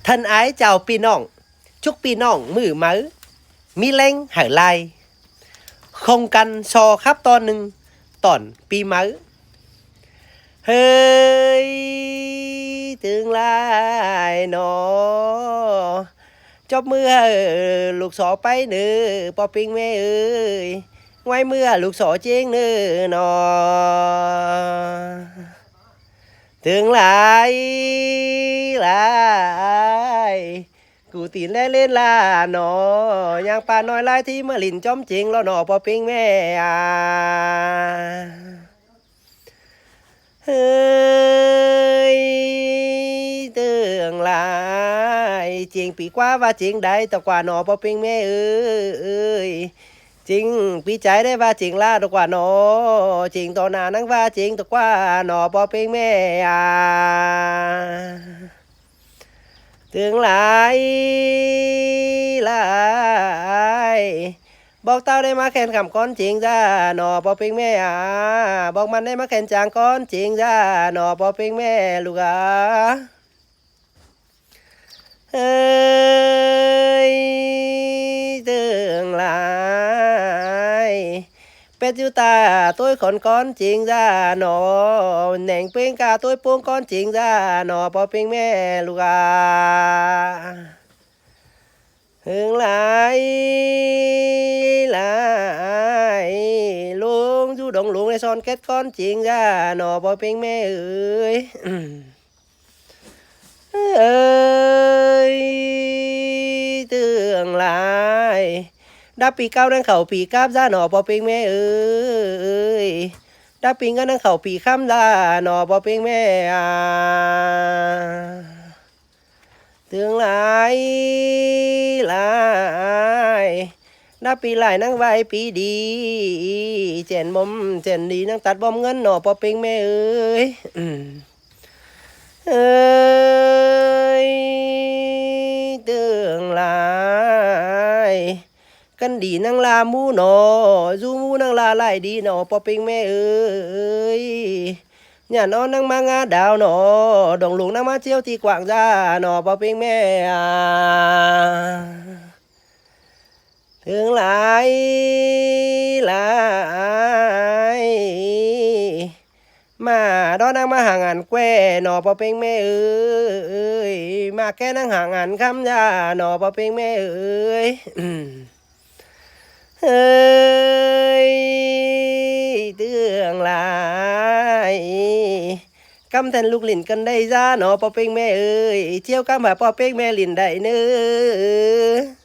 thân ái chào พี่น้อง chúc พี่น้องมือมื้อมีแรงหายลายคงกันซอครับตอนหนึ่งตอนปีมื้อเฮ้ยถึงลายหนอจบเมื่อลูกสอไปเนื้อปอปิงแม่เอ้ยไว้เมื่อลูกสอเจียงเนื้อหนอถึงหลายกูตีนเล่นลาหนอย่างป่าน้อยลายที่เมื่อลินจอมจริงแล้วหนอปอปิงแม่เฮ้ยเตืองหลายจริงปีกว่าว่าจริงได้แต่กว่าหนอปอปิงแม่เอ้ยจริงปีใจได้ว่าจริงล่าตกว่าหนอจริงต่อหน้านั่งว่าจริงตกว่าหนอปอปิงแม่ถึงหลายบอกเต้าได้มาแข่นคำก้อนจริงจ้าหนอปอปิงแม่บอกมันได้มาแข่นจางก้อนจริงจ้าหนอปอปิงแม่ลูกเฮ้ยถึงหลายเป็ดอยู่ตาตัวขอนก้อนจริงจ้าหนอแหน่งเป้งกาตัวปุ้งก้อนจริงจ้าหนอปอปิงแม่ลูกถึงหลายลุงอยู่ดงลุงในซอนเก็ตก้อนจริงจ้าหนอปอปิงแม่เอ้ยเอ้ยเตืองหลายดับปีเก้านั่งเข่าปีกาบจ้าหนอปอปิงแม่เอ้ยดับปีก็นั่งเข่าปีข้ามจ้าหนอปอปิงแม่เตืองหลายนับปีหลายนั่งไว้ปีดีเจนบอมเจนดีนั่งตัดบอมเงินหนอปอปิงแม่เอ้ยเอ้ยเตืองหลายกันดีนั่งลามูหนอจูมูนั่งลาไล่ดีหนอปอปิงแม่เอ้ยอย่านอนนั่งมางาดาวหนอดงหลวงนั่งมาเที่ยวที่กวางจ้าหนอปอปิงแม่ถึงหลายมาดอนนั่งมาห่างอันแกว่หนอปอปิงแม่เอ้ยมาแค่นั่งห่างอันคำจ้าหนอปอปิงแม่เอ้ยเฮ้ยเตืองหลายกำแทนลูกหลินกันได้จ้าหนอปอปิงแม่เอ้ยเที่ยวกำหาปอปิงแม่หลินได้เนื้อ